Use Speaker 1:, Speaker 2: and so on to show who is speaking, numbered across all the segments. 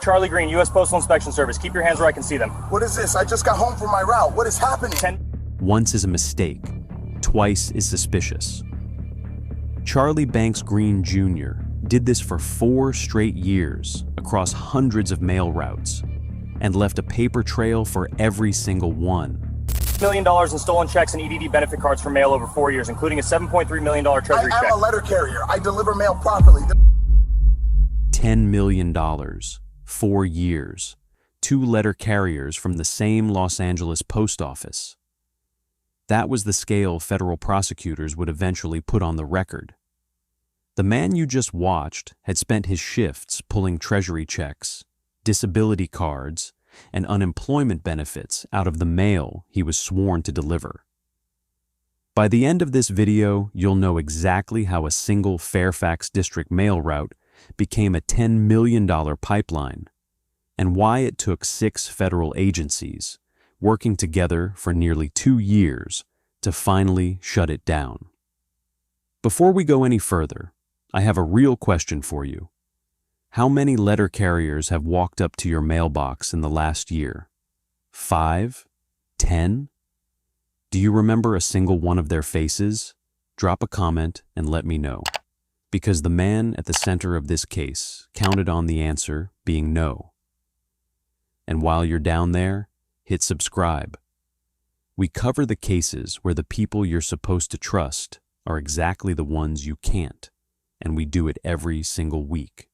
Speaker 1: Charlie Green, U.S. Postal Inspection Service. Keep your hands where I can see them.
Speaker 2: What is this? I just got home from my route. What is happening?
Speaker 3: Once is a mistake. Twice is suspicious. Charlie Banks Green Jr. did this for 4 straight years across hundreds of mail routes and left a paper trail for every single one.
Speaker 1: $1 million in stolen checks and EDD benefit cards for mail over 4 years, including a $7.3 million Treasury check.
Speaker 2: I'm a letter carrier. I deliver mail properly.
Speaker 3: $10 million, 4 years, 2 letter carriers from the same Los Angeles post office. That was the scale federal prosecutors would eventually put on the record. The man you just watched had spent his shifts pulling Treasury checks, disability cards, and unemployment benefits out of the mail he was sworn to deliver. By the end of this video, you'll know exactly how a single Fairfax district mail route became a $10 million pipeline, and why it took 6 federal agencies working together for nearly 2 years to finally shut it down. Before we go any further, I have a real question for you. How many letter carriers have walked up to your mailbox in the last year? 5? 10? Do you remember a single one of their faces? Drop a comment and let me know. Because the man at the center of this case counted on the answer being no. And while you're down there, hit subscribe. We cover the cases where the people you're supposed to trust are exactly the ones you can't, and we do it every single week.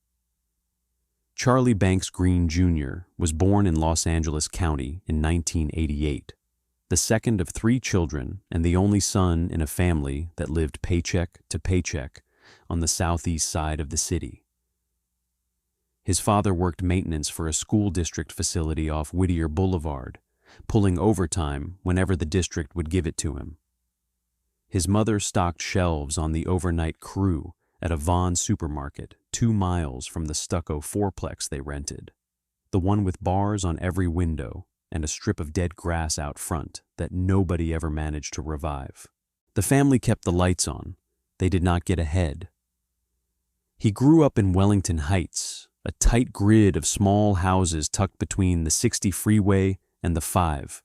Speaker 3: Charlie Banks Green Jr. was born in Los Angeles County in 1988, the second of 3 children and the only son in a family that lived paycheck to paycheck on the southeast side of the city. His father worked maintenance for a school district facility off Whittier Boulevard, pulling overtime whenever the district would give it to him. His mother stocked shelves on the overnight crew at a Vaughn supermarket 2 miles from the stucco fourplex they rented, the one with bars on every window and a strip of dead grass out front that nobody ever managed to revive. The family kept the lights on. They did not get ahead. He grew up in Wellington Heights, a tight grid of small houses tucked between the 60 freeway and the 5,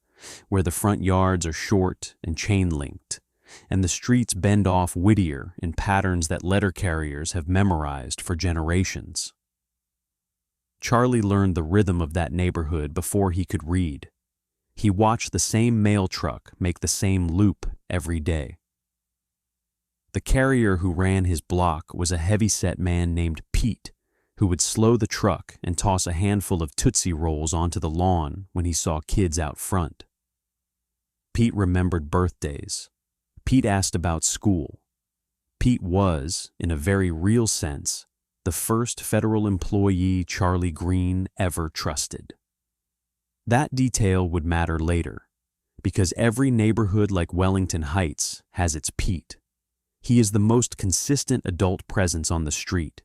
Speaker 3: where the front yards are short and chain-linked, and the streets bend off Whittier in patterns that letter carriers have memorized for generations. Charlie learned the rhythm of that neighborhood before he could read. He watched the same mail truck make the same loop every day. The carrier who ran his block was a heavy-set man named Pete, who would slow the truck and toss a handful of Tootsie Rolls onto the lawn when he saw kids out front. Pete remembered birthdays. Pete asked about school. Pete was, in a very real sense, the first federal employee Charlie Green ever trusted. That detail would matter later, because every neighborhood like Wellington Heights has its Pete. He is the most consistent adult presence on the street.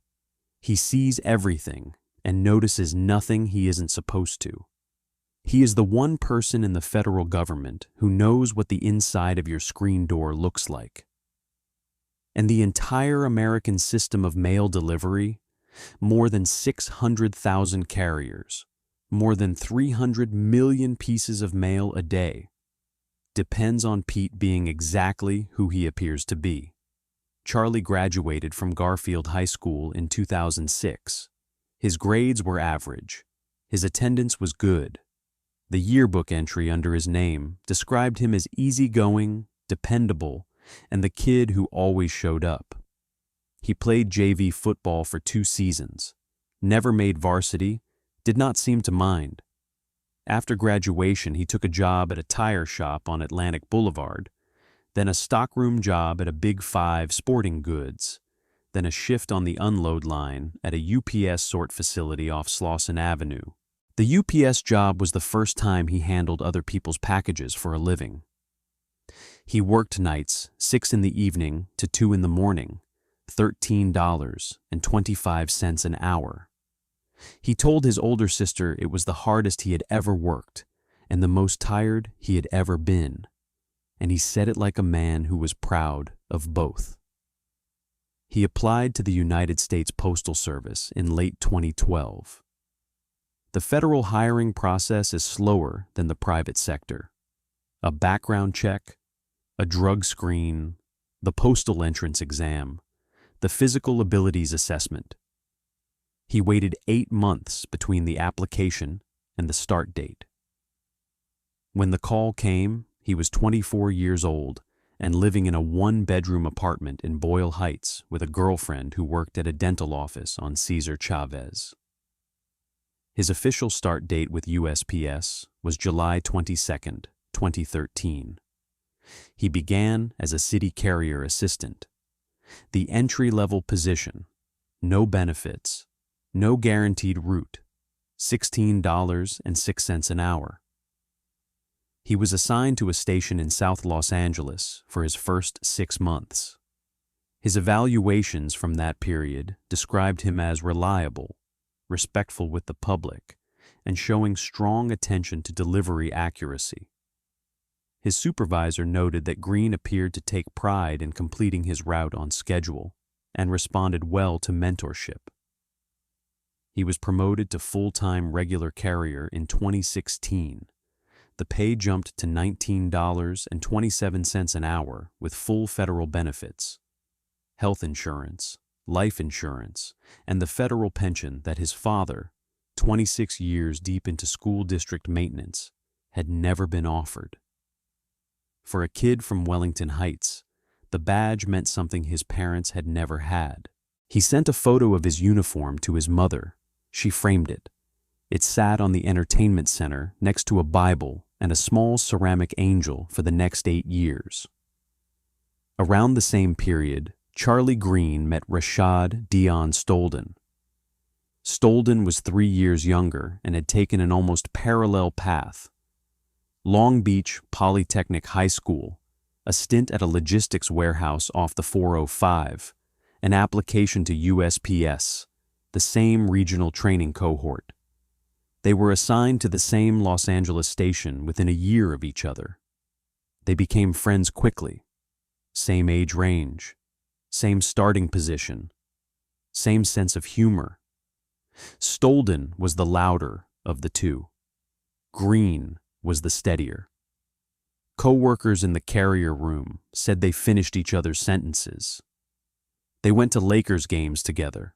Speaker 3: He sees everything and notices nothing he isn't supposed to. He is the one person in the federal government who knows what the inside of your screen door looks like. And the entire American system of mail delivery, more than 600,000 carriers, more than 300 million pieces of mail a day, depends on Pete being exactly who he appears to be. Charlie graduated from Garfield High School in 2006. His grades were average. His attendance was good. The yearbook entry under his name described him as easygoing, dependable, and the kid who always showed up. He played JV football for 2 seasons, never made varsity, did not seem to mind. After graduation, he took a job at a tire shop on Atlantic Boulevard, then a stockroom job at a Big 5 sporting goods, then a shift on the unload line at a UPS sort facility off Slauson Avenue. The UPS job was the first time he handled other people's packages for a living. He worked nights, 6 in the evening to 2 in the morning, $13.25 an hour. He told his older sister it was the hardest he had ever worked and the most tired he had ever been, and he said it like a man who was proud of both. He applied to the United States Postal Service in late 2012. The federal hiring process is slower than the private sector. A background check, a drug screen, the postal entrance exam, the physical abilities assessment. He waited 8 months between the application and the start date. When the call came, he was 24 years old and living in a one-bedroom apartment in Boyle Heights with a girlfriend who worked at a dental office on Cesar Chavez. His official start date with USPS was July 22, 2013. He began as a city carrier assistant. The entry-level position, no benefits, no guaranteed route, $16.06 an hour. He was assigned to a station in South Los Angeles for his first 6 months. His evaluations from that period described him as reliable, respectful with the public, and showing strong attention to delivery accuracy. His supervisor noted that Green appeared to take pride in completing his route on schedule and responded well to mentorship. He was promoted to full-time regular carrier in 2016. The pay jumped to $19.27 an hour with full federal benefits, health insurance, life insurance, and the federal pension that his father, 26 years deep into school district maintenance, had never been offered. For a kid from Wellington Heights, the badge meant something his parents had never had. He sent a photo of his uniform to his mother. She framed it. It sat on the entertainment center next to a Bible and a small ceramic angel for the next 8 years. Around the same period, Charlie Green met Rashad Deon Stolden. Stolden was 3 years younger and had taken an almost parallel path. Long Beach Polytechnic High School, a stint at a logistics warehouse off the 405, an application to USPS, the same regional training cohort. They were assigned to the same Los Angeles station within a year of each other. They became friends quickly. Same age range, same starting position, same sense of humor. Stolden was the louder of the two. Green was the steadier. Co-workers in the carrier room said they finished each other's sentences. They went to Lakers games together.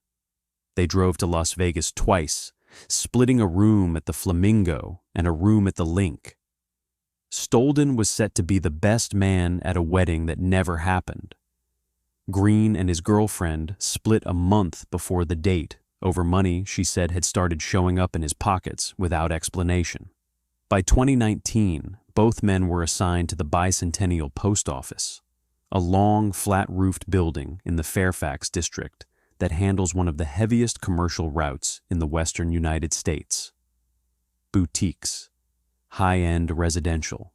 Speaker 3: They drove to Las Vegas twice, splitting a room at the Flamingo and a room at the Link. Stolden was set to be the best man at a wedding that never happened. Green and his girlfriend split a month before the date over money she said had started showing up in his pockets without explanation. By 2019, both men were assigned to the Bicentennial Post Office, a long, flat-roofed building in the Fairfax district that handles one of the heaviest commercial routes in the western United States. Boutiques, high-end residential,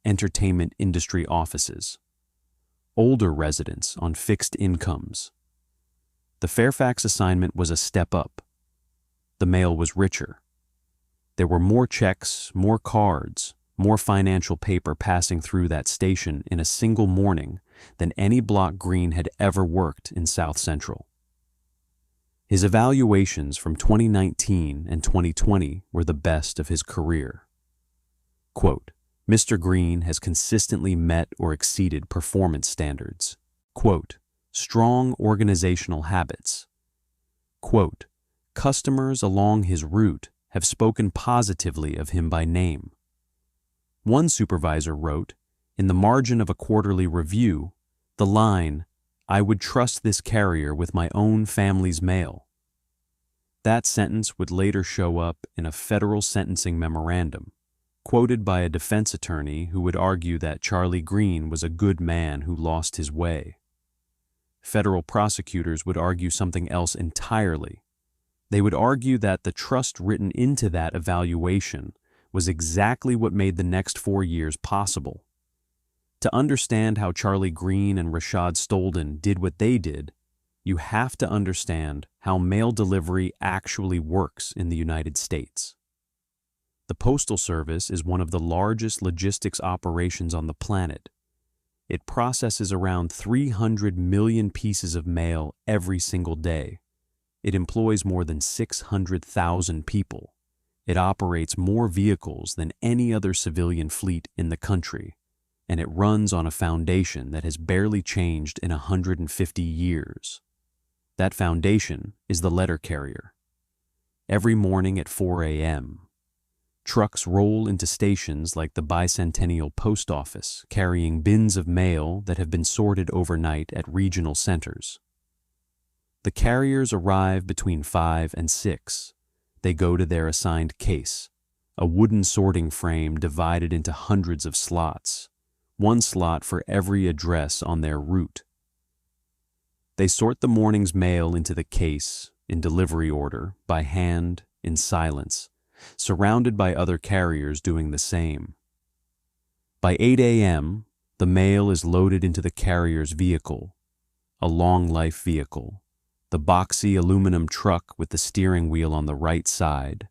Speaker 3: entertainment industry offices, older residents on fixed incomes. The Fairfax assignment was a step up. The mail was richer. There were more checks, more cards, more financial paper passing through that station in a single morning than any block Green had ever worked in South Central. His evaluations from 2019 and 2020 were the best of his career. Quote, Mr. Green has consistently met or exceeded performance standards. Quote, strong organizational habits. Quote, customers along his route have spoken positively of him by name. One supervisor wrote, in the margin of a quarterly review, the line, I would trust this carrier with my own family's mail. That sentence would later show up in a federal sentencing memorandum, quoted by a defense attorney who would argue that Charlie Green was a good man who lost his way. Federal prosecutors would argue something else entirely. They would argue that the trust written into that evaluation was exactly what made the next 4 years possible. To understand how Charlie Green and Rashad Stolden did what they did, you have to understand how mail delivery actually works in the United States. The Postal Service is one of the largest logistics operations on the planet. It processes around 300 million pieces of mail every single day. It employs more than 600,000 people. It operates more vehicles than any other civilian fleet in the country, and it runs on a foundation that has barely changed in 150 years. That foundation is the letter carrier. Every morning at 4 a.m., trucks roll into stations like the Bicentennial Post Office, carrying bins of mail that have been sorted overnight at regional centers. The carriers arrive between 5 and 6. They go to their assigned case, a wooden sorting frame divided into hundreds of slots, one slot for every address on their route. They sort the morning's mail into the case, in delivery order, by hand, in silence, surrounded by other carriers doing the same. By 8 a.m., the mail is loaded into the carrier's vehicle, a long-life vehicle, the boxy aluminum truck with the steering wheel on the right side,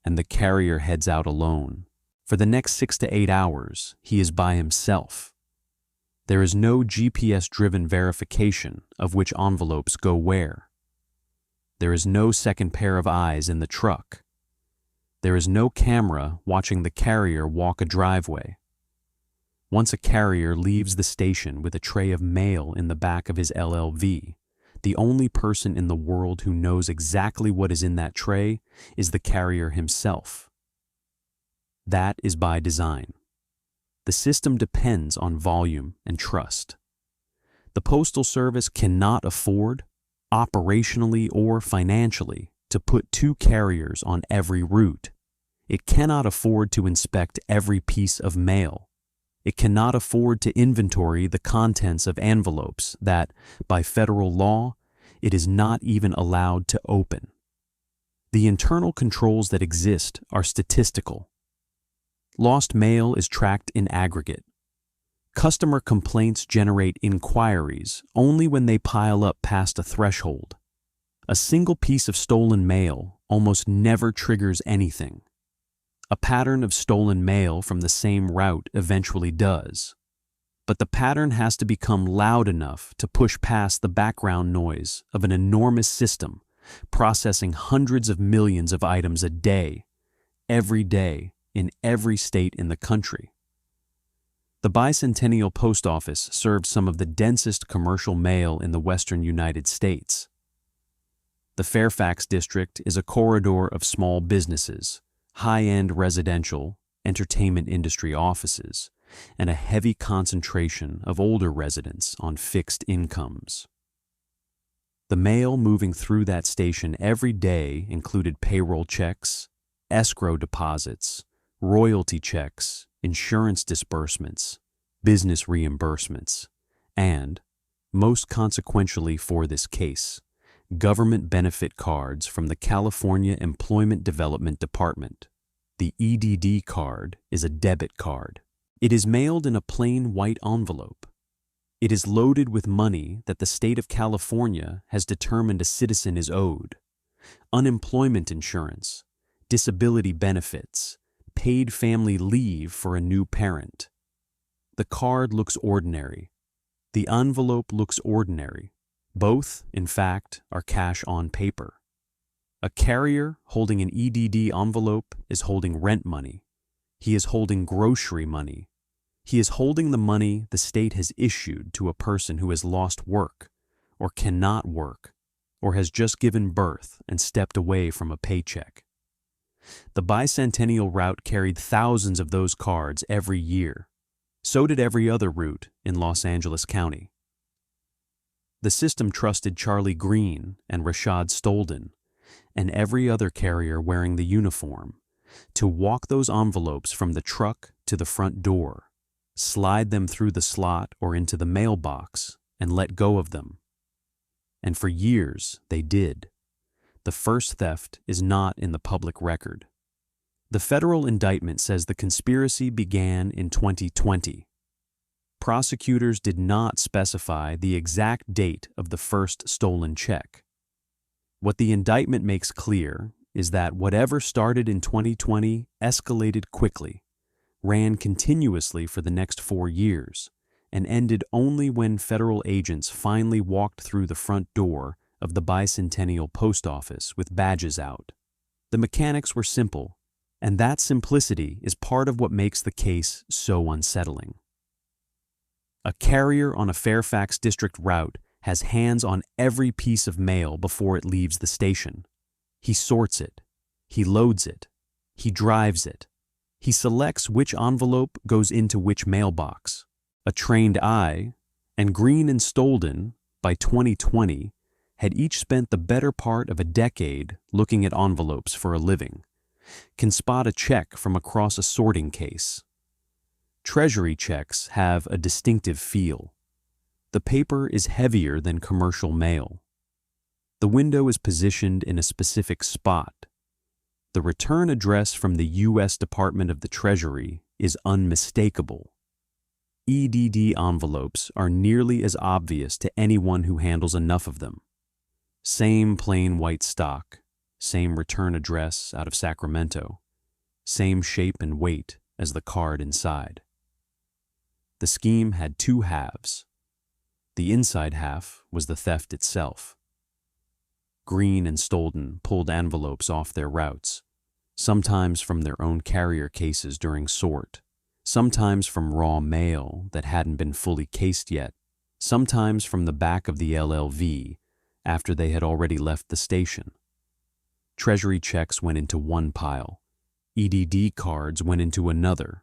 Speaker 3: and the carrier heads out alone. For the next 6 to 8 hours, he is by himself. There is no GPS-driven verification of which envelopes go where. There is no second pair of eyes in the truck. There is no camera watching the carrier walk a driveway. Once a carrier leaves the station with a tray of mail in the back of his LLV, the only person in the world who knows exactly what is in that tray is the carrier himself. That is by design. The system depends on volume and trust. The Postal Service cannot afford, operationally or financially, to put 2 carriers on every route. It cannot afford to inspect every piece of mail. It cannot afford to inventory the contents of envelopes that, by federal law, it is not even allowed to open. The internal controls that exist are statistical. Lost mail is tracked in aggregate. Customer complaints generate inquiries only when they pile up past a threshold. A single piece of stolen mail almost never triggers anything. A pattern of stolen mail from the same route eventually does. But the pattern has to become loud enough to push past the background noise of an enormous system processing hundreds of millions of items a day, every day, in every state in the country. The Bicentennial Post Office serves some of the densest commercial mail in the western United States. The Fairfax district is a corridor of small businesses, high-end residential, entertainment industry offices, and a heavy concentration of older residents on fixed incomes. The mail moving through that station every day included payroll checks, escrow deposits, royalty checks, insurance disbursements, business reimbursements, and, most consequentially for this case, government benefit cards from the California Employment Development Department. The EDD card is a debit card. It is mailed in a plain white envelope. It is loaded with money that the state of California has determined a citizen is owed: unemployment insurance, disability benefits, paid family leave for a new parent. The card looks ordinary. The envelope looks ordinary. Both, in fact, are cash on paper. A carrier holding an EDD envelope is holding rent money. He is holding grocery money. He is holding the money the state has issued to a person who has lost work, or cannot work, or has just given birth and stepped away from a paycheck. The Bicentennial route carried thousands of those cards every year. So did every other route in Los Angeles County. The system trusted Charlie Green and Rashad Stolden, and every other carrier wearing the uniform, to walk those envelopes from the truck to the front door, slide them through the slot or into the mailbox, and let go of them. And for years they did. The first theft is not in the public record. The federal indictment says the conspiracy began in 2020. Prosecutors did not specify the exact date of the first stolen check. What the indictment makes clear is that whatever started in 2020 escalated quickly, ran continuously for the next 4 years, and ended only when federal agents finally walked through the front door of the Bicentennial Post Office with badges out. The mechanics were simple And that simplicity is part of what makes the case so unsettling. A carrier on a Fairfax district route has hands on every piece of mail before it leaves the station. He sorts it. He loads it. He drives it. He selects which envelope goes into which mailbox. A trained eye, and Green and Stolden, by 2020, had each spent the better part of a decade looking at envelopes for a living, can spot a check from across a sorting case. Treasury checks have a distinctive feel. The paper is heavier than commercial mail. The window is positioned in a specific spot. The return address from the U.S. Department of the Treasury is unmistakable. EDD envelopes are nearly as obvious to anyone who handles enough of them. Same plain white stock, same return address out of Sacramento, same shape and weight as the card inside. The scheme had two halves. The inside half was the theft itself. Green and Stolden pulled envelopes off their routes, sometimes from their own carrier cases during sort, sometimes from raw mail that hadn't been fully cased yet, sometimes from the back of the LLV after they had already left the station. Treasury checks went into one pile. EDD cards went into another.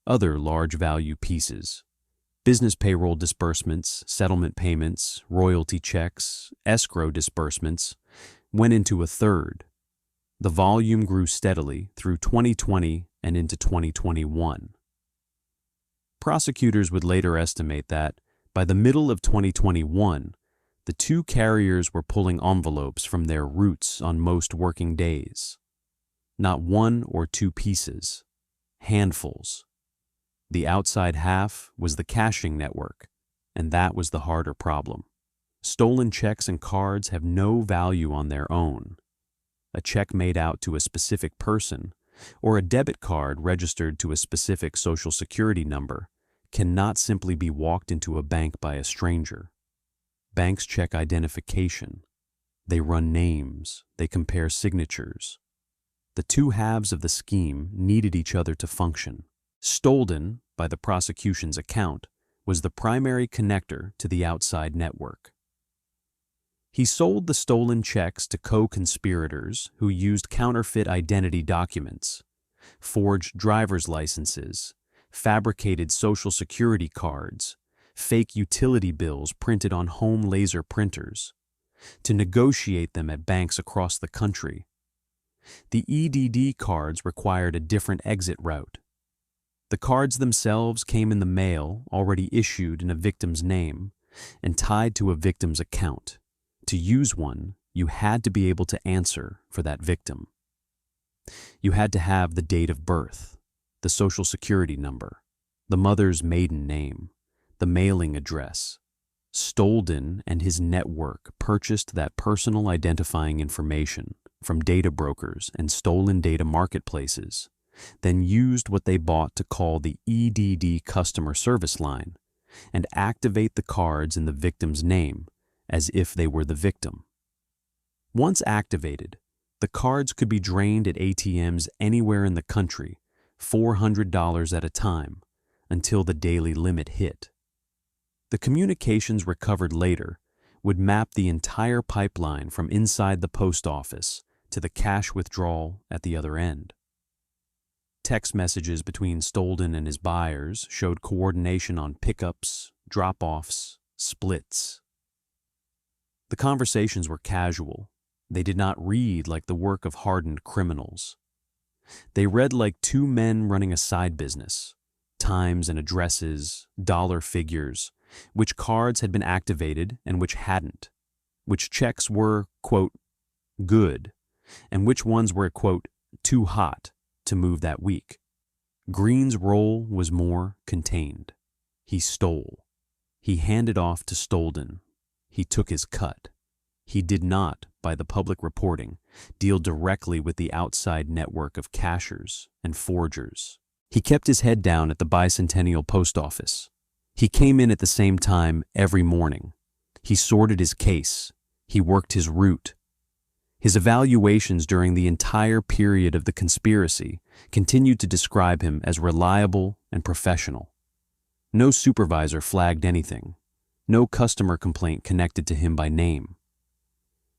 Speaker 3: Other large value pieces, business payroll disbursements, settlement payments, royalty checks, escrow disbursements, went into a third. The volume grew steadily through 2020 and into 2021. Prosecutors would later estimate that, by the middle of 2021, the two carriers were pulling envelopes from their routes on most working days. Not one or two pieces, handfuls. The outside half was the cashing network, and that was the harder problem. Stolen checks and cards have no value on their own. A check made out to a specific person, or a debit card registered to a specific Social Security number, cannot simply be walked into a bank by a stranger. Banks check identification. They run names. They compare signatures. The two halves of the scheme needed each other to function. Stolden, by the prosecution's account, was the primary connector to the outside network. He sold the stolen checks to co-conspirators who used counterfeit identity documents, forged driver's licenses, fabricated Social Security cards, fake utility bills printed on home laser printers, to negotiate them at banks across the country. The EDD cards required a different exit route. The cards themselves came in the mail already issued in a victim's name and tied to a victim's account. To use one, you had to be able to answer for that victim. You had to have the date of birth, the Social Security number, the mother's maiden name, the mailing address. Stolden and his network purchased that personal identifying information from data brokers and stolen data marketplaces, then used what they bought to call the EDD customer service line and activate the cards in the victim's name as if they were the victim. Once activated, the cards could be drained at ATMs anywhere in the country, $400 at a time, until the daily limit hit. The communications recovered later would map the entire pipeline from inside the post office to the cash withdrawal at the other end. Text messages between Stolden and his buyers showed coordination on pickups, drop-offs, splits. The conversations were casual. They did not read like the work of hardened criminals. They read like two men running a side business, times and addresses, dollar figures, which cards had been activated and which hadn't, which checks were, quote, good, and which ones were, quote, too hot to move that week. Green's role was more contained. He stole. He handed off to Stolden. He took his cut. He did not, by the public reporting, deal directly with the outside network of cashers and forgers. He kept his head down at the Bicentennial Post Office. He came in at the same time every morning. He sorted his case. He worked his route. His evaluations during the entire period of the conspiracy continued to describe him as reliable and professional. No supervisor flagged anything. No customer complaint connected to him by name.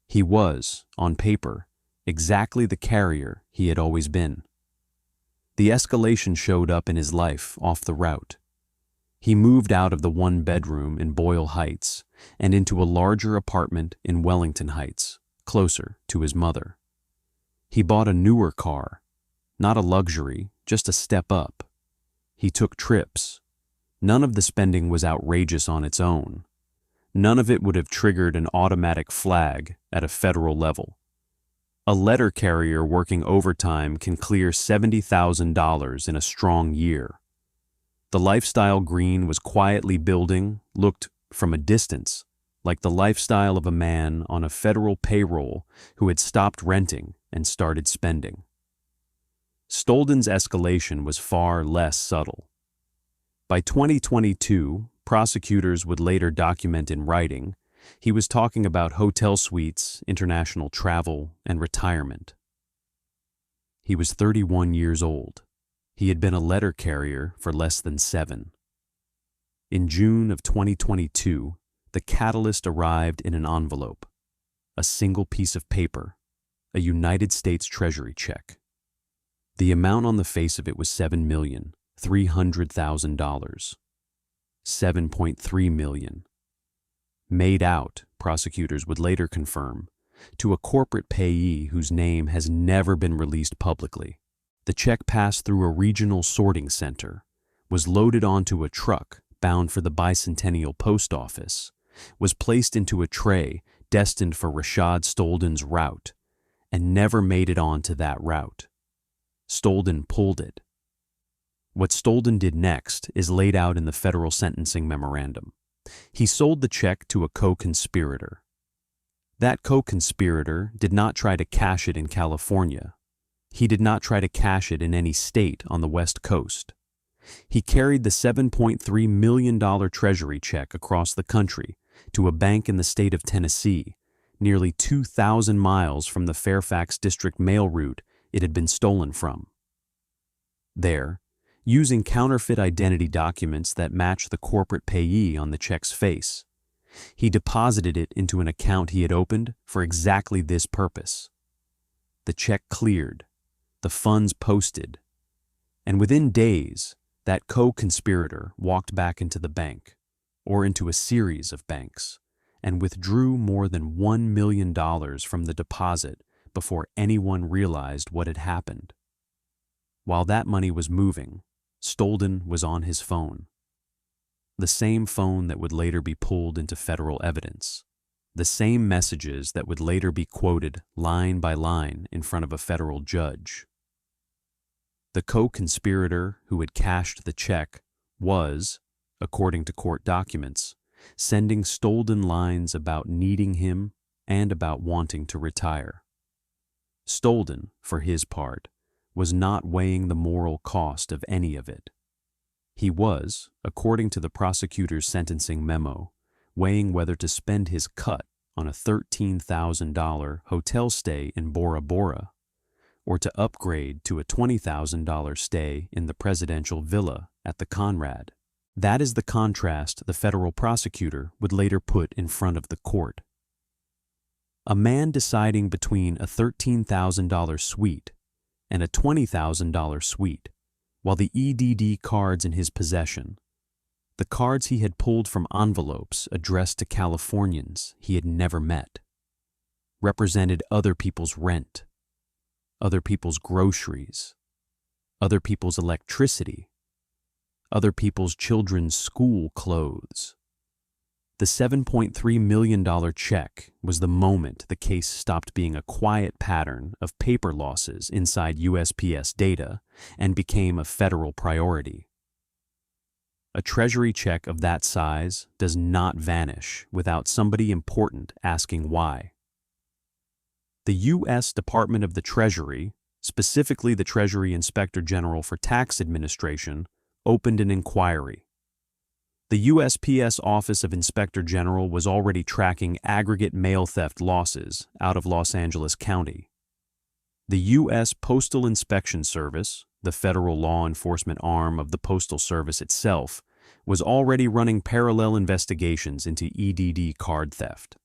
Speaker 3: He was, on paper, exactly the carrier he had always been. The escalation showed up in his life off the route. He moved out of the one-bedroom in Boyle Heights and into a larger apartment in Wellington Heights, closer to his mother. He bought a newer car, not a luxury, just a step up. He took trips. None of the spending was outrageous on its own. None of it would have triggered an automatic flag at a federal level. A letter carrier working overtime can clear $70,000 in a strong year. The lifestyle Green was quietly building looked, from a distance, like the lifestyle of a man on a federal payroll who had stopped renting and started spending. Stolden's escalation was far less subtle. By 2022, prosecutors would later document in writing, he was talking about hotel suites, international travel, and retirement. He was 31 years old. He had been a letter carrier for less than 7. In June of 2022, the catalyst arrived in an envelope, a single piece of paper, a United States Treasury check. The amount on the face of it was $7,300,000. $7.3 million. Made out, prosecutors would later confirm, to a corporate payee whose name has never been released publicly. The check passed through a regional sorting center, was loaded onto a truck bound for the Bicentennial Post Office, was placed into a tray destined for Rashad Stolden's route, and never made it onto that route. Stolden pulled it. What Stolden did next is laid out in the federal sentencing memorandum. He sold the check to a co-conspirator. That co-conspirator did not try to cash it in California. He did not try to cash it in any state on the West Coast. He carried the $7.3 million Treasury check across the country to a bank in the state of Tennessee, nearly 2,000 miles from the Fairfax district mail route it had been stolen from. There, using counterfeit identity documents that match the corporate payee on the check's face, he deposited it into an account he had opened for exactly this purpose. The check cleared, the funds posted, and within days, that co-conspirator walked back into the bank, or into a series of banks, and withdrew more than $1 million from the deposit before anyone realized what had happened. While that money was moving, Stolden was on his phone. The same phone that would later be pulled into federal evidence. The same messages that would later be quoted line by line in front of a federal judge. The co-conspirator who had cashed the check was, according to court documents, sending Stolden lines about needing him and about wanting to retire. Stolden, for his part, was not weighing the moral cost of any of it. He was, according to the prosecutor's sentencing memo, weighing whether to spend his cut on a $13,000 hotel stay in Bora Bora or to upgrade to a $20,000 stay in the presidential villa at the Conrad. That is the contrast the federal prosecutor would later put in front of the court. A man deciding between a $13,000 suite and a $20,000 suite, while the EDD cards in his possession, the cards he had pulled from envelopes addressed to Californians he had never met, represented other people's rent, other people's groceries, other people's electricity, other people's children's school clothes. The $7.3 million check was the moment the case stopped being a quiet pattern of paper losses inside USPS data and became a federal priority. A Treasury check of that size does not vanish without somebody important asking why. The U.S. Department of the Treasury, specifically the Treasury Inspector General for Tax Administration, opened an inquiry. The USPS Office of Inspector General was already tracking aggregate mail theft losses out of Los Angeles County. The U.S. Postal Inspection Service, the federal law enforcement arm of the Postal Service itself, was already running parallel investigations into EDD card theft.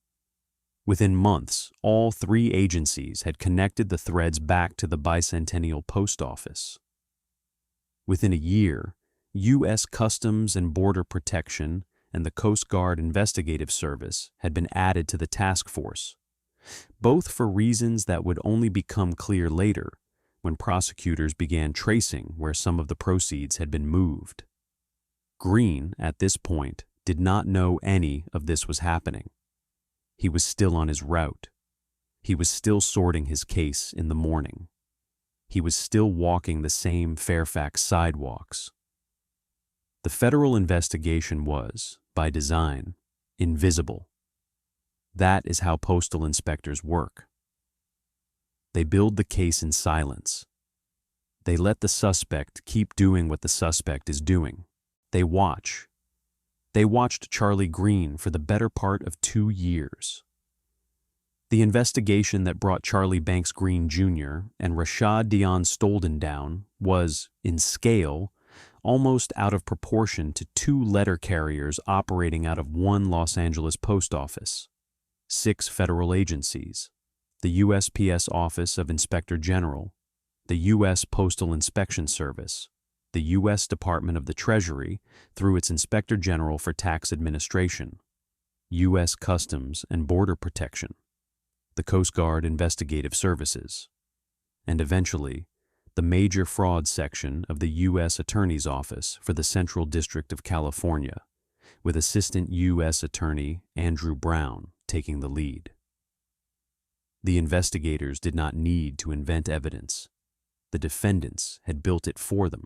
Speaker 3: Within months, all three agencies had connected the threads back to the Bicentennial Post Office. Within a year, U.S. Customs and Border Protection and the Coast Guard Investigative Service had been added to the task force, both for reasons that would only become clear later when prosecutors began tracing where some of the proceeds had been moved. Green, at this point, did not know any of this was happening. He was still on his route. He was still sorting his case in the morning. He was still walking the same Fairfax sidewalks. The federal investigation was, by design, invisible. That is how postal inspectors work. They build the case in silence. They let the suspect keep doing what the suspect is doing. They watch. They watched Charlie Green for the better part of 2 years. The investigation that brought Charlie Banks Green Jr. and Rashad Deon Stolden down was, in scale, almost out of proportion to 2 letter carriers operating out of 1 Los Angeles post office, 6 federal agencies, the USPS Office of Inspector General, the U.S. Postal Inspection Service, the U.S. Department of the Treasury through its Inspector General for Tax Administration, U.S. Customs and Border Protection, the Coast Guard Investigative Services, and eventually, the Major Fraud Section of the U.S. Attorney's Office for the Central District of California, with Assistant U.S. Attorney Andrew Brown taking the lead. The investigators did not need to invent evidence. The defendants had built it for them.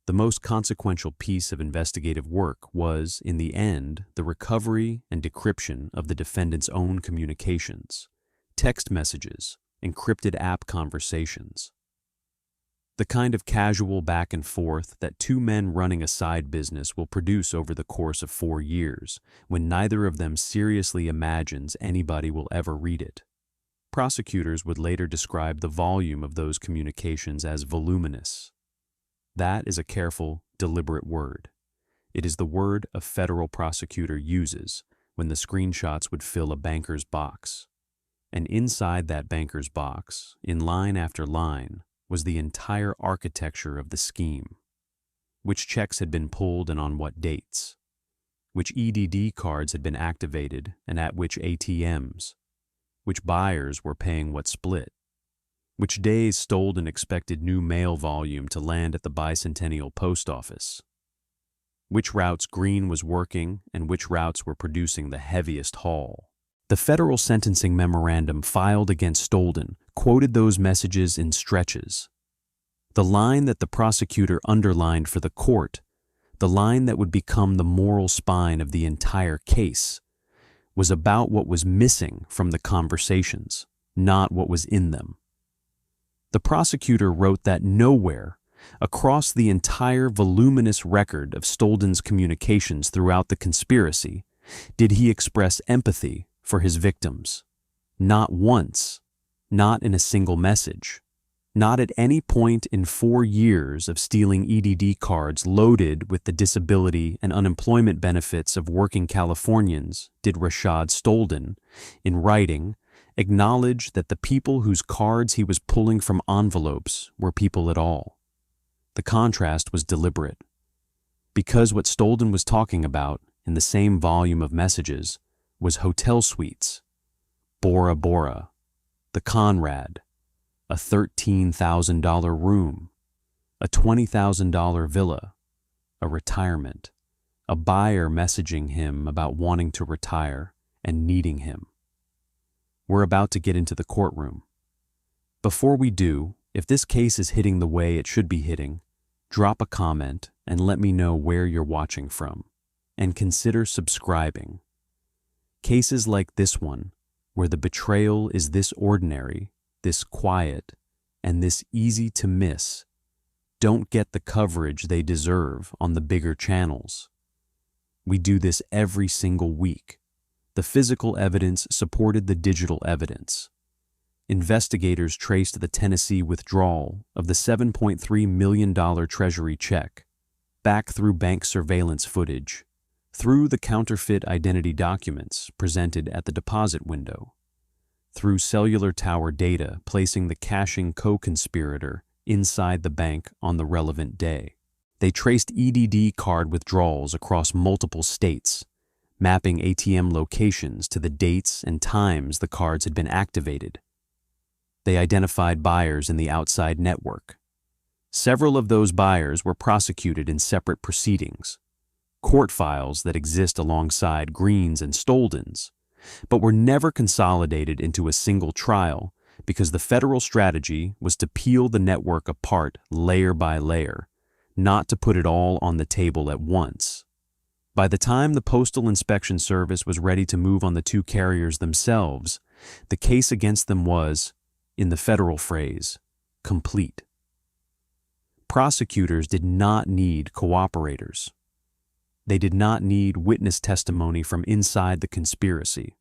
Speaker 3: The most consequential piece of investigative work was, in the end, the recovery and decryption of the defendants' own communications, text messages, encrypted app conversations. The kind of casual back and forth that 2 men running a side business will produce over the course of 4 years, when neither of them seriously imagines anybody will ever read it. Prosecutors would later describe the volume of those communications as voluminous. That is a careful, deliberate word. It is the word a federal prosecutor uses when the screenshots would fill a banker's box. And inside that banker's box, in line after line, was the entire architecture of the scheme. Which checks had been pulled and on what dates. Which EDD cards had been activated and at which ATMs. Which buyers were paying what split. Which days Stolden expected new mail volume to land at the Bicentennial Post Office. Which routes Green was working and which routes were producing the heaviest haul. The federal sentencing memorandum filed against Stolden quoted those messages in stretches. The line that the prosecutor underlined for the court, the line that would become the moral spine of the entire case, was about what was missing from the conversations, not what was in them. The prosecutor wrote that nowhere, across the entire voluminous record of Stolden's communications throughout the conspiracy, did he express empathy for his victims. Not once, not in a single message, not at any point in 4 years of stealing EDD cards loaded with the disability and unemployment benefits of working Californians did Rashad Stolden, in writing, acknowledge that the people whose cards he was pulling from envelopes were people at all. The contrast was deliberate. Because what Stolden was talking about, in the same volume of messages, was hotel suites, Bora Bora, the Conrad, a $13,000 room, a $20,000 villa, a retirement, a buyer messaging him about wanting to retire and needing him. We're about to get into the courtroom. Before we do, if this case is hitting the way it should be hitting, drop a comment and let me know where you're watching from, and consider subscribing. Cases like this one, where the betrayal is this ordinary, this quiet, and this easy to miss, don't get the coverage they deserve on the bigger channels. We do this every single week. The physical evidence supported the digital evidence. Investigators traced the Tennessee withdrawal of the $7.3 million Treasury check back through bank surveillance footage, through the counterfeit identity documents presented at the deposit window, through cellular tower data placing the cashing co-conspirator inside the bank on the relevant day. They traced EDD card withdrawals across multiple states, mapping ATM locations to the dates and times the cards had been activated. They identified buyers in the outside network. Several of those buyers were prosecuted in separate proceedings, court files that exist alongside Green's and Stolden's, but were never consolidated into a single trial because the federal strategy was to peel the network apart layer by layer, not to put it all on the table at once. By the time the Postal Inspection Service was ready to move on the two carriers themselves, the case against them was, in the federal phrase, complete. Prosecutors did not need cooperators. They did not need witness testimony from inside the conspiracy.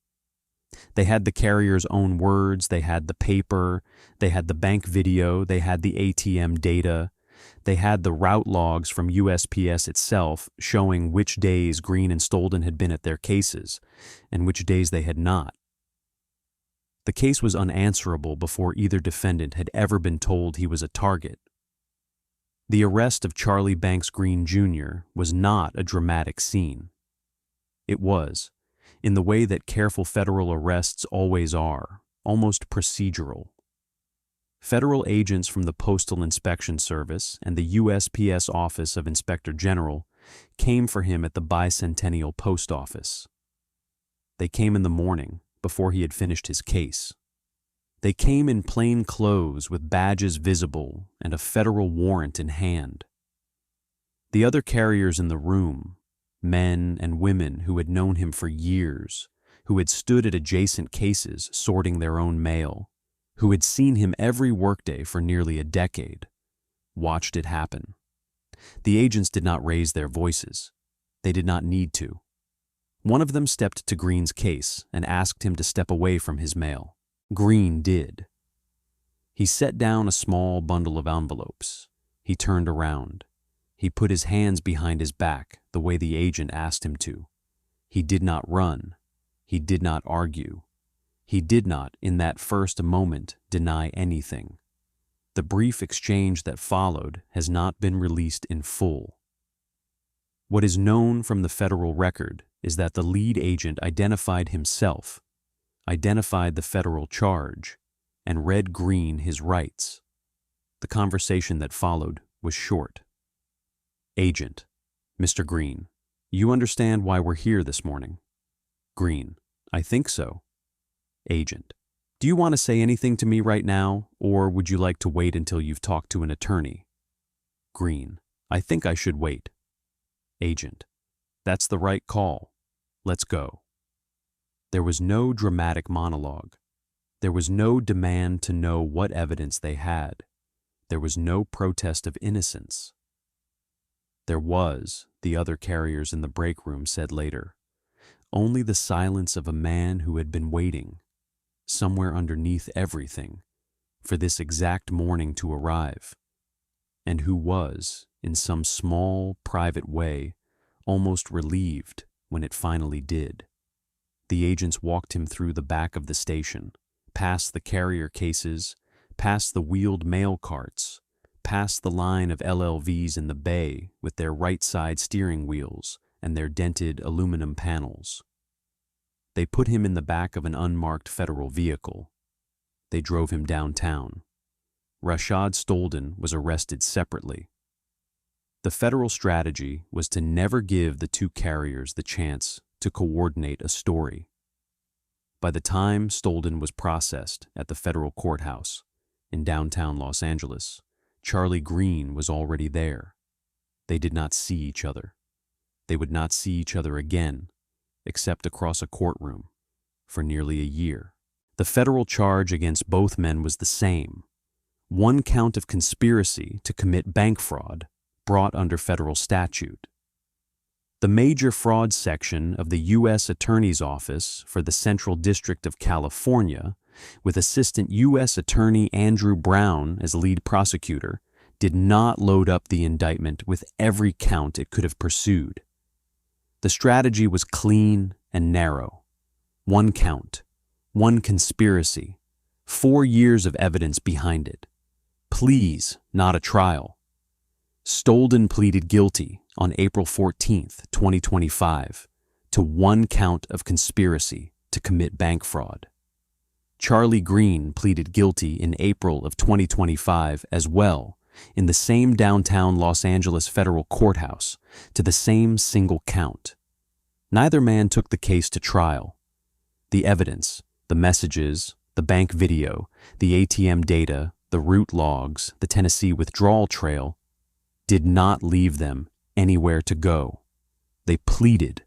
Speaker 3: They had the carrier's own words, they had the paper, they had the bank video, they had the ATM data, they had the route logs from USPS itself showing which days Green and Stolden had been at their cases and which days they had not. The case was unanswerable before either defendant had ever been told he was a target. The arrest of Charlie Banks Green Jr. was not a dramatic scene. It was, in the way that careful federal arrests always are, almost procedural. Federal agents from the Postal Inspection Service and the USPS Office of Inspector General came for him at the Bicentennial Post Office. They came in the morning, before he had finished his case. They came in plain clothes with badges visible and a federal warrant in hand. The other carriers in the room, men and women who had known him for years, who had stood at adjacent cases sorting their own mail, who had seen him every workday for nearly a decade, watched it happen. The agents did not raise their voices. They did not need to. One of them stepped to Green's case and asked him to step away from his mail. Green did. He set down a small bundle of envelopes. He turned around. He put his hands behind his back the way the agent asked him to. He did not run. He did not argue. He did not, in that first moment, deny anything. The brief exchange that followed has not been released in full. What is known from the federal record is that the lead agent identified himself, identified the federal charge, and read Green his rights. The conversation that followed was short. Agent: Mr. Green, you understand why we're here this morning? Green: I think so. Agent: Do you want to say anything to me right now, or would you like to wait until you've talked to an attorney? Green: I think I should wait. Agent: That's the right call. Let's go. There was no dramatic monologue. There was no demand to know what evidence they had. There was no protest of innocence. There was, the other carriers in the break room said later, only the silence of a man who had been waiting, somewhere underneath everything, for this exact morning to arrive, and who was, in some small, private way, almost relieved when it finally did. The agents walked him through the back of the station, past the carrier cases, past the wheeled mail carts, past the line of LLVs in the bay with their right-side steering wheels and their dented aluminum panels. They put him in the back of an unmarked federal vehicle. They drove him downtown. Rashad Stolden was arrested separately. The federal strategy was to never give the two carriers the chance to coordinate a story. By the time Stolden was processed at the federal courthouse in downtown Los Angeles, Charlie Green was already there. They did not see each other. They would not see each other again, except across a courtroom, for nearly a year. The federal charge against both men was the same: one count of conspiracy to commit bank fraud brought under federal statute. The major fraud section of the U.S. Attorney's Office for the Central District of California, with Assistant U.S. Attorney Andrew Brown as lead prosecutor, did not load up the indictment with every count it could have pursued. The strategy was clean and narrow. One count, one conspiracy, 4 years of evidence behind it. Pleas, not a trial. Stolden pleaded guilty on April 14, 2025, to one count of conspiracy to commit bank fraud. Charlie Green pleaded guilty in April of 2025 as well, in the same downtown Los Angeles federal courthouse, to the same single count. Neither man took the case to trial. The evidence, the messages, the bank video, the ATM data, the route logs, the Tennessee withdrawal trail, did not leave them anywhere to go. They pleaded,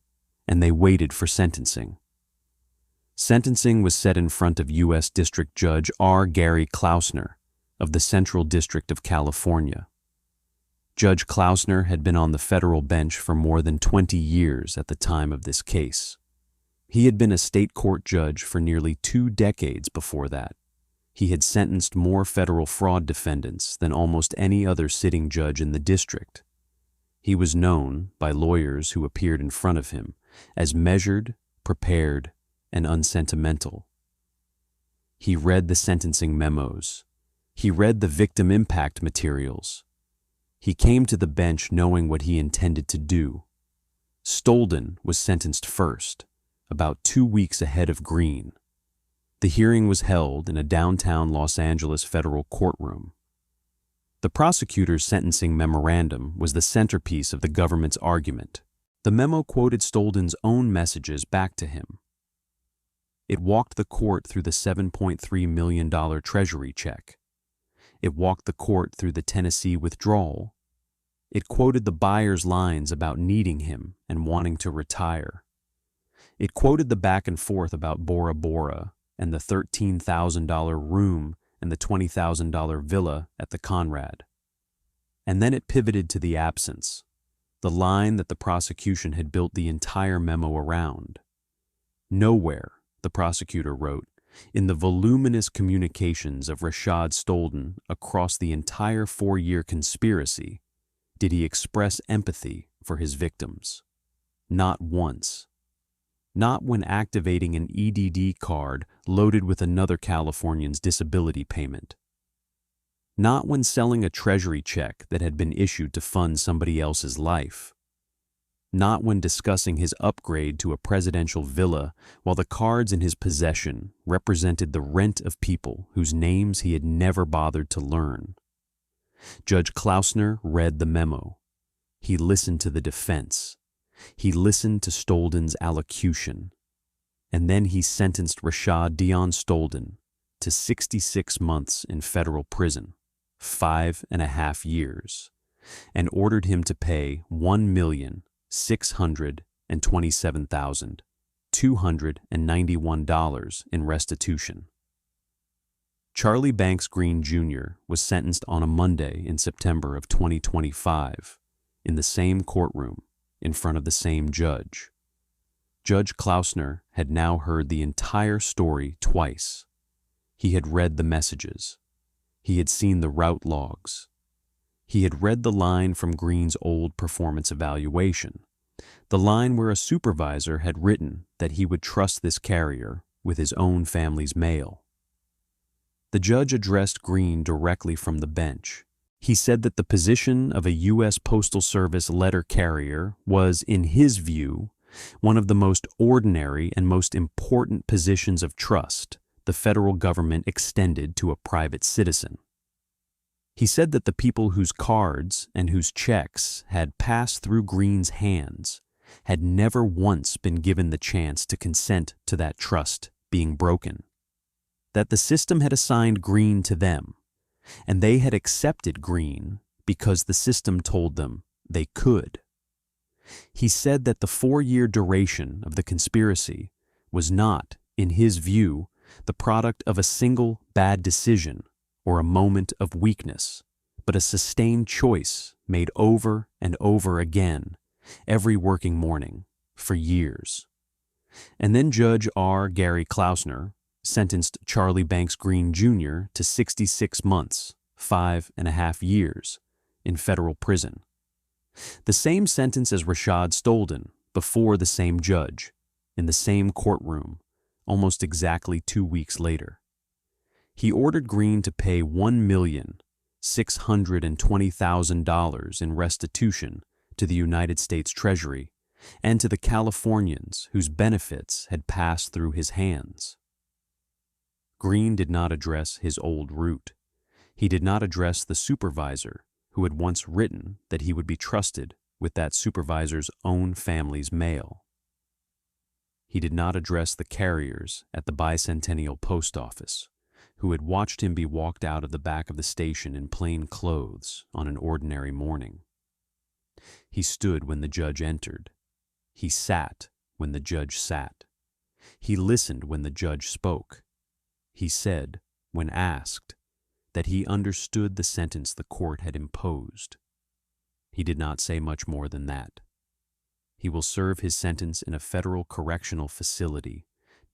Speaker 3: and they waited for sentencing. Sentencing was set in front of U.S. District Judge R. Gary Klausner of the Central District of California. Judge Klausner had been on the federal bench for more than 20 years at the time of this case. He had been a state court judge for nearly 2 decades before that. He had sentenced more federal fraud defendants than almost any other sitting judge in the district. He was known, by lawyers who appeared in front of him, as measured, prepared, and unsentimental. He read the sentencing memos. He read the victim impact materials. He came to the bench knowing what he intended to do. Stolden was sentenced first, about 2 weeks ahead of Green. The hearing was held in a downtown Los Angeles federal courtroom. The prosecutor's sentencing memorandum was the centerpiece of the government's argument. The memo quoted Stolden's own messages back to him. It walked the court through the $7.3 million Treasury check. It walked the court through the Tennessee withdrawal. It quoted the buyer's lines about needing him and wanting to retire. It quoted the back and forth about Bora Bora and the $13,000 room and the $20,000 villa at the Conrad. And then it pivoted to the absence, the line that the prosecution had built the entire memo around. Nowhere, the prosecutor wrote, in the voluminous communications of Rashad Stolden across the entire 4-year conspiracy, did he express empathy for his victims. Not once. Not when activating an EDD card loaded with another Californian's disability payment. Not when selling a Treasury check that had been issued to fund somebody else's life. Not when discussing his upgrade to a presidential villa while the cards in his possession represented the rent of people whose names he had never bothered to learn. Judge Klausner read the memo. He listened to the defense. He listened to Stolden's allocution. And then he sentenced Rashad Deon Stolden to 66 months in federal prison, 5.5 years, and ordered him to pay $1,627,291 in restitution. Charlie Banks Green Jr. was sentenced on a Monday in September of 2025 in the same courtroom in front of the same judge. Judge Klausner had now heard the entire story twice. He had read the messages. He had seen the route logs. He had read the line from Green's old performance evaluation, the line where a supervisor had written that he would trust this carrier with his own family's mail. The judge addressed Green directly from the bench. He said that the position of a U.S. Postal Service letter carrier was, in his view, one of the most ordinary and most important positions of trust the federal government extended to a private citizen. He said that the people whose cards and whose checks had passed through Green's hands had never once been given the chance to consent to that trust being broken. That the system had assigned Green to them, and they had accepted Green because the system told them they could. He said that the 4-year duration of the conspiracy was not, in his view, the product of a single bad decision or a moment of weakness, but a sustained choice made over and over again every working morning, for years. And then Judge R. Gary Klausner sentenced Charlie Banks Green Jr. to 66 months, 5.5 years, in federal prison. The same sentence as Rashad Stolden before the same judge, in the same courtroom, almost exactly 2 weeks later. He ordered Green to pay $1,620,000 in restitution to the United States Treasury and to the Californians whose benefits had passed through his hands. Green did not address his old route. He did not address the supervisor who had once written that he would be trusted with that supervisor's own family's mail. He did not address the carriers at the Bicentennial Post Office who had watched him be walked out of the back of the station in plain clothes on an ordinary morning. He stood when the judge entered. He sat when the judge sat. He listened when the judge spoke. He said, when asked, that he understood the sentence the court had imposed. He did not say much more than that. He will serve his sentence in a federal correctional facility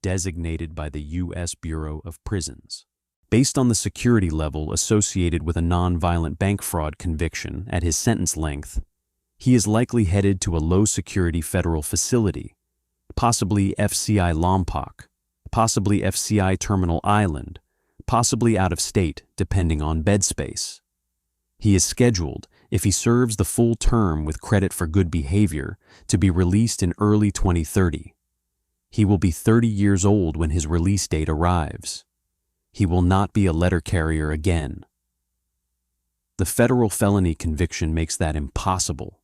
Speaker 3: designated by the U.S. Bureau of Prisons. Based on the security level associated with a nonviolent bank fraud conviction at his sentence length, he is likely headed to a low-security federal facility, possibly FCI Lompoc, possibly FCI Terminal Island, possibly out of state depending on bed space. He is scheduled, if he serves the full term with credit for good behavior, to be released in early 2030. He will be 30 years old when his release date arrives. He will not be a letter carrier again. The federal felony conviction makes that impossible.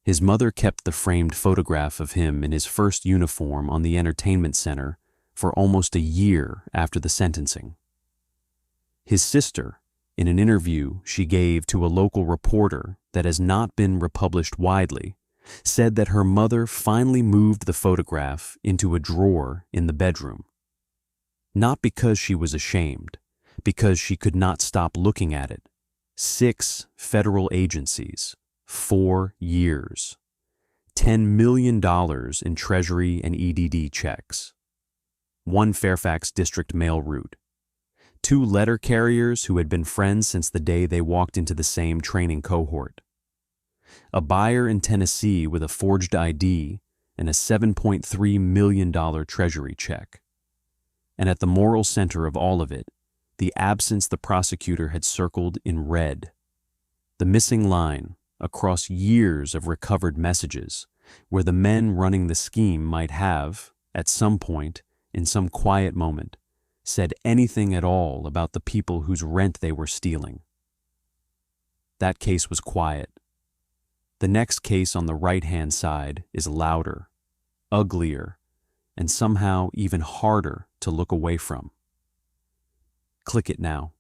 Speaker 3: His mother kept the framed photograph of him in his first uniform on the entertainment center for almost a year after the sentencing. His sister, in an interview she gave to a local reporter that has not been republished widely, said that her mother finally moved the photograph into a drawer in the bedroom. Not because she was ashamed, because she could not stop looking at it. 6 federal agencies, 4 years, $10 million in Treasury and EDD checks, 1 Fairfax district mail route, 2 letter carriers who had been friends since the day they walked into the same training cohort, a buyer in Tennessee with a forged ID and a $7.3 million Treasury check. And at the moral center of all of it, the absence the prosecutor had circled in red, the missing line across years of recovered messages where the men running the scheme might have, at some point, in some quiet moment, said anything at all about the people whose rent they were stealing. That case was quiet. The next case on the right-hand side is louder, uglier, and somehow even harder to look away from. Click it now.